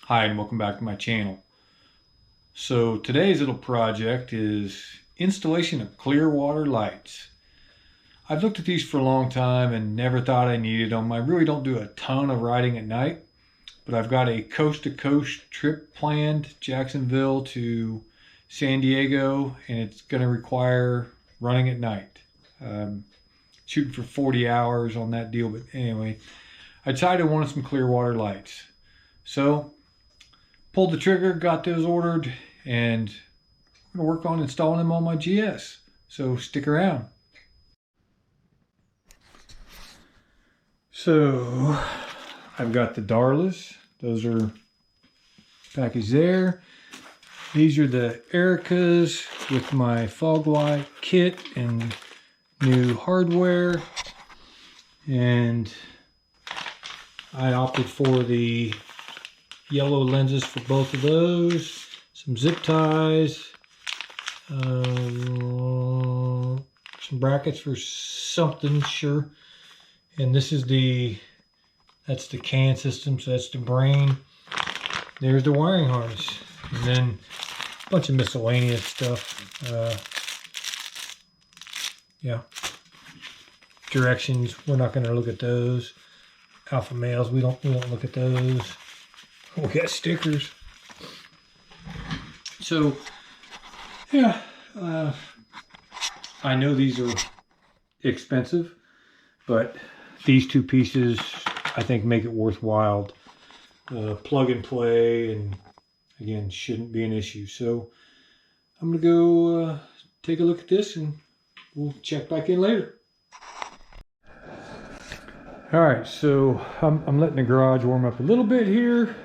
Hi and welcome back to my channel. So today's little project is installation of Clearwater lights. I've looked at these for a long time and never thought I needed them. I really don't do a ton of riding at night, but I've got a coast-to-coast trip planned, Jacksonville to San Diego, and it's going to require running at night. Shooting for 40 hours on that deal, but anyway, I decided I wanted some Clearwater lights. So pulled the trigger, got those ordered, and I'm gonna work on installing them on my GS. So stick around. So I've got the Darlas. Those are packaged there. These are the Ericas with my fog light kit and new hardware. And I opted for the yellow lenses for both of those, some zip ties, some brackets for something, sure. And this is that's the CAN system, so that's the brain. There's the wiring harness, and then a bunch of miscellaneous stuff. Yeah, directions, we're not going to look at those. Alpha males, we won't look at those. We got stickers. So, yeah, I know these are expensive, but these two pieces I think make it worthwhile. Plug and play, and again, shouldn't be an issue. So I'm gonna go take a look at this and we'll check back in later. All right, so I'm letting the garage warm up a little bit here.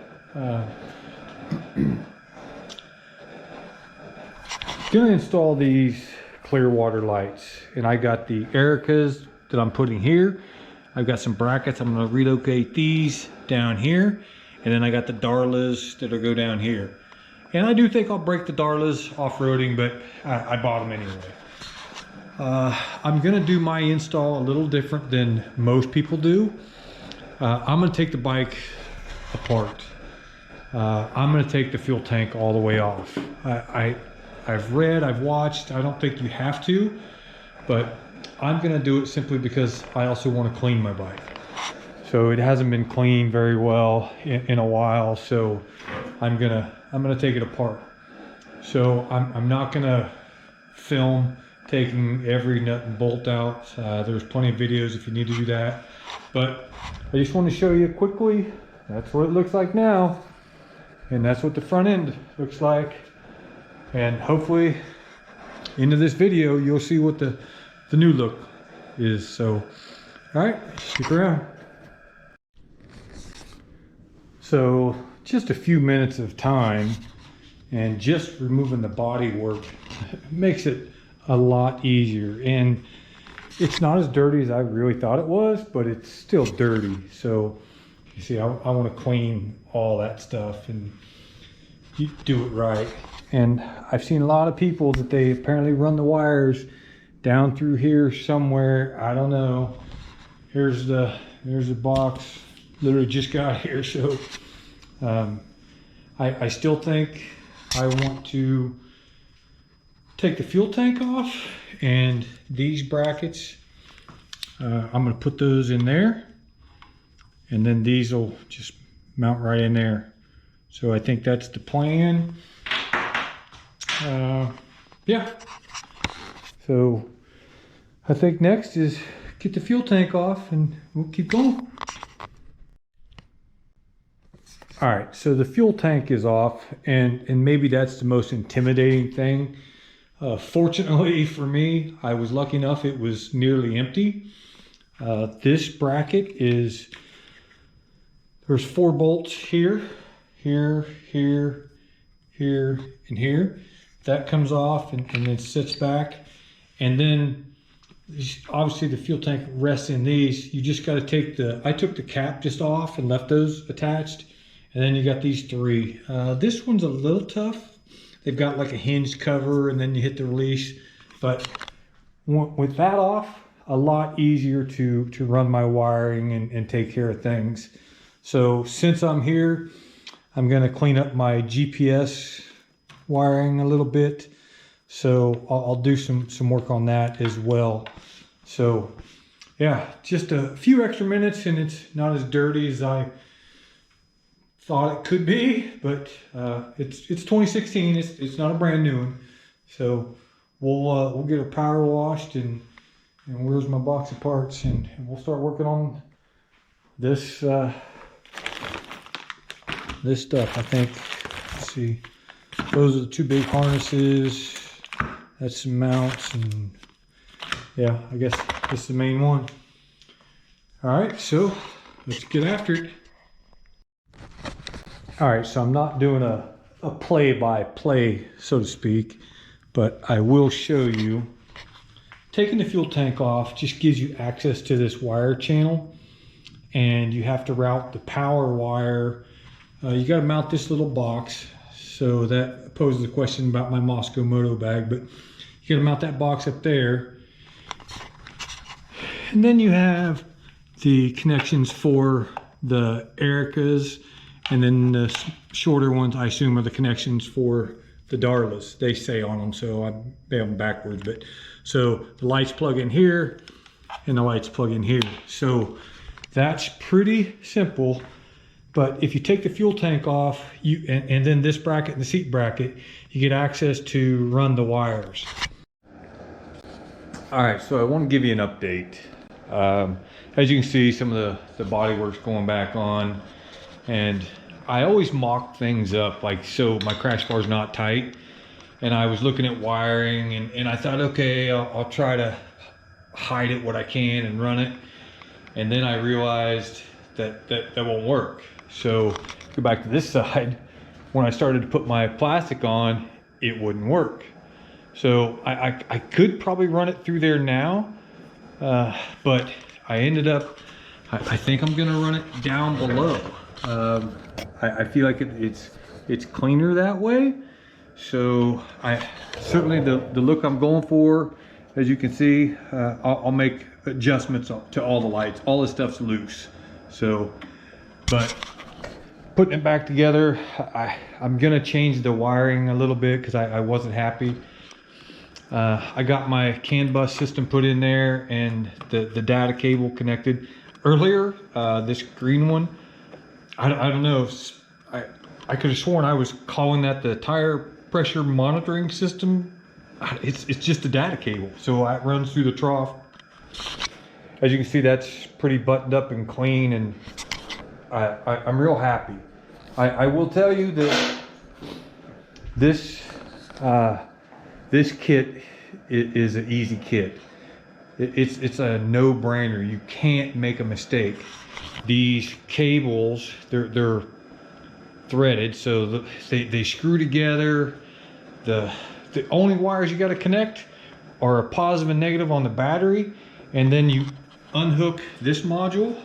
Gonna install these Clearwater lights, and I got the Ericas that I'm putting here. I've got some brackets. I'm gonna relocate these down here, and then I got the Darlas that'll go down here. And I do think I'll break the Darlas off-roading, but I bought them anyway. I'm gonna do my install a little different than most people do. I'm gonna take the bike apart. I'm gonna take the fuel tank all the way off. I've read, I've watched, I don't think you have to, but I'm gonna do it simply because I also want to clean my bike. So it hasn't been cleaned very well in a while, so I'm gonna take it apart. So I'm not gonna film taking every nut and bolt out. There's plenty of videos if you need to do that, but I just want to show you quickly. That's what it looks like now, and that's what the front end looks like. And hopefully into this video you'll see what the new look is. So all right, stick around. So just a few minutes of time, and just removing the body work makes it a lot easier. And it's not as dirty as I really thought it was, but it's still dirty. So you see, I want to clean all that stuff and you do it right. And I've seen a lot of people that they apparently run the wires down through here somewhere. I don't know. There's the box. Literally just got here. So I still think I want to take the fuel tank off, and these brackets, I'm going to put those in there, and then these will just mount right in there. So I think that's the plan. Yeah. So I think next is get the fuel tank off and we'll keep going. All right, so the fuel tank is off, and maybe that's the most intimidating thing. Fortunately for me, I was lucky enough it was nearly empty. This bracket there's 4 bolts here, here, here, here, and here. That comes off and then sits back. And then obviously the fuel tank rests in these. You just got to take I took the cap just off and left those attached. And then you got these 3. This one's a little tough. They've got like a hinged cover, and then you hit the release. But with that off, a lot easier to run my wiring and take care of things. So since I'm here, I'm gonna clean up my GPS wiring a little bit. So I'll do some work on that as well. So yeah, just a few extra minutes and it's not as dirty as I thought it could be, but it's 2016. It's not a brand new one. So we'll get it power washed and where's my box of parts, and we'll start working on this this stuff. I think, let's see, those are the two big harnesses. That's some mounts, and yeah, I guess this is the main one. All right, so let's get after it. All right, so I'm not doing a play-by-play, so to speak, but I will show you. Taking the fuel tank off just gives you access to this wire channel, and you have to route the power wire. You got to mount this little box, so that poses a question about my Moscow Moto bag, but you got to mount that box up there. And then you have the connections for the Ericas, and then the shorter ones, I assume, are the connections for the Darlas. They say on them, so I have them backwards. But so the lights plug in here, and the lights plug in here. So that's pretty simple. But if you take the fuel tank off, and then this bracket and the seat bracket, you get access to run the wires. All right, so I want to give you an update. As you can see, some of the body work's going back on, and I always mock things up, like, so my crash bar is not tight, and I was looking at wiring, and I thought, okay, I'll try to hide it what I can and run it, and then I realized that won't work. So go back to this side. When I started to put my plastic on, it wouldn't work. So I could probably run it through there now, but I ended up, I think I'm gonna run it down below. I feel like it's cleaner that way. So I certainly the look I'm going for, as you can see, I'll make adjustments to all the lights. All this stuff's loose. So, but putting it back together, I'm gonna change the wiring a little bit because I wasn't happy. I got my CAN bus system put in there and the data cable connected. Earlier, this green one, I don't know, I could have sworn I was calling that the tire pressure monitoring system. It's just a data cable, so it runs through the trough. As you can see, that's pretty buttoned up and clean, and I'm real happy. I will tell you that this kit is an easy kit. It's a no-brainer. You can't make a mistake. These cables, they're threaded, so they screw together. The only wires you got to connect are a positive and negative on the battery, and then you unhook this module,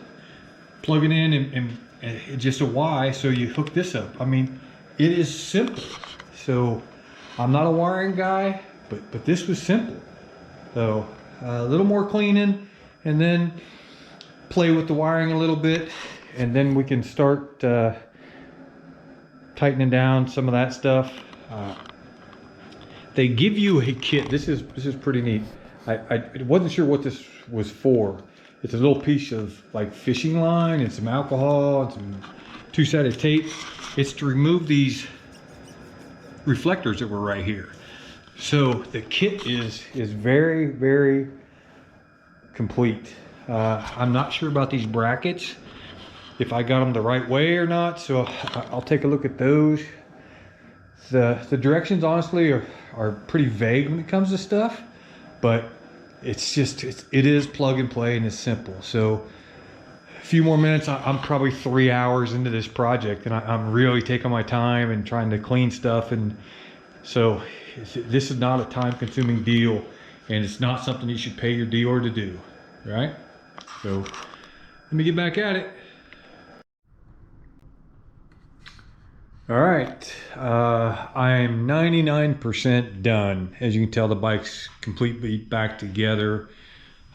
plug it in, and just a Y, so you hook this up. I mean, it is simple. So I'm not a wiring guy, but this was simple. So a little more cleaning, and then play with the wiring a little bit, and then we can start tightening down some of that stuff. They give you a kit. This is pretty neat. I wasn't sure what this was for. It's a little piece of like fishing line and some alcohol and some two-sided tape. It's to remove these reflectors that were right here. So the kit is very, very complete. I'm not sure about these brackets, if I got them the right way or not, so I'll take a look at those. The directions honestly are pretty vague when it comes to stuff, but it is plug and play and it's simple. So a few more minutes, I'm probably 3 hours into this project, and I'm really taking my time and trying to clean stuff, and so this is not a time-consuming deal, and it's not something you should pay your dealer to do, right? So let me get back at it. All right, I'm 99% done. As you can tell, the bike's completely back together.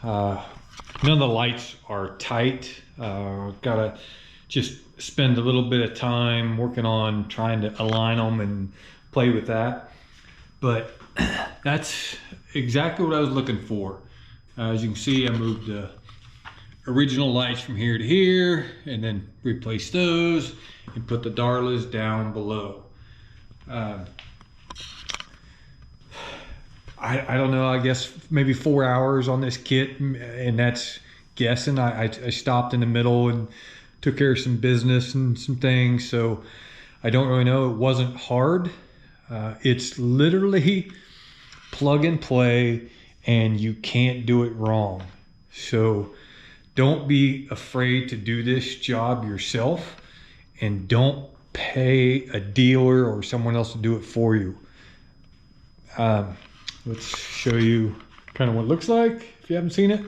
None of the lights are tight. Gotta just spend a little bit of time working on trying to align them and play with that. But that's exactly what I was looking for. As you can see, I moved the original lights from here to here and then replaced those and put the Darlas down below. I don't know, I guess maybe 4 hours on this kit, and that's guessing. I stopped in the middle and took care of some business and some things, so I don't really know. It wasn't hard. It's literally plug and play, and you can't do it wrong. So don't be afraid to do this job yourself, and don't pay a dealer or someone else to do it for you. Let's show you kind of what it looks like if you haven't seen it.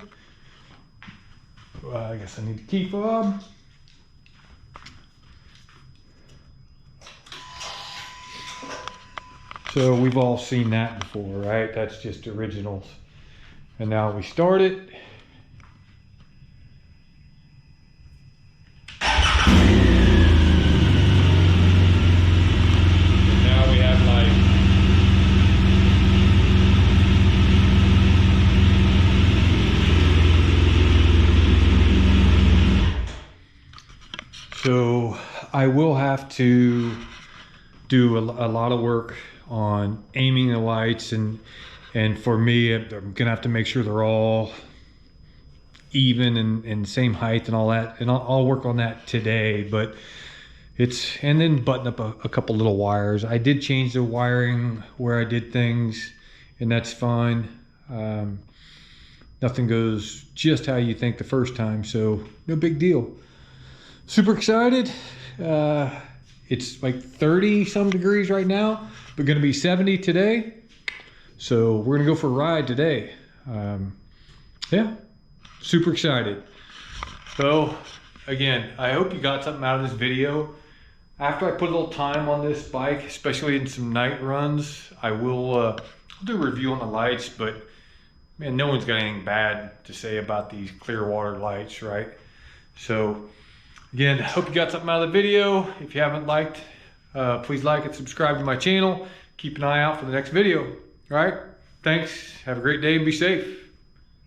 I guess I need the key fob. So we've all seen that before, right? That's just originals. And now we start it. And now we have light. So I will have to do a lot of work on aiming the lights, and for me, I'm gonna have to make sure they're all even and same height and all that, and I'll work on that today. But and then button up a couple little wires. I did change the wiring where I did things, and that's fine. Nothing goes just how you think the first time, so no big deal. Super excited. It's like 30 some degrees right now, but gonna be 70 today. So we're gonna go for a ride today. Yeah, super excited. So again, I hope you got something out of this video. After I put a little time on this bike, especially in some night runs, I will do a review on the lights, but man, no one's got anything bad to say about these Clearwater lights, right? So again, hope you got something out of the video. If you haven't liked, please like and subscribe to my channel. Keep an eye out for the next video. All right, thanks. Have a great day and be safe.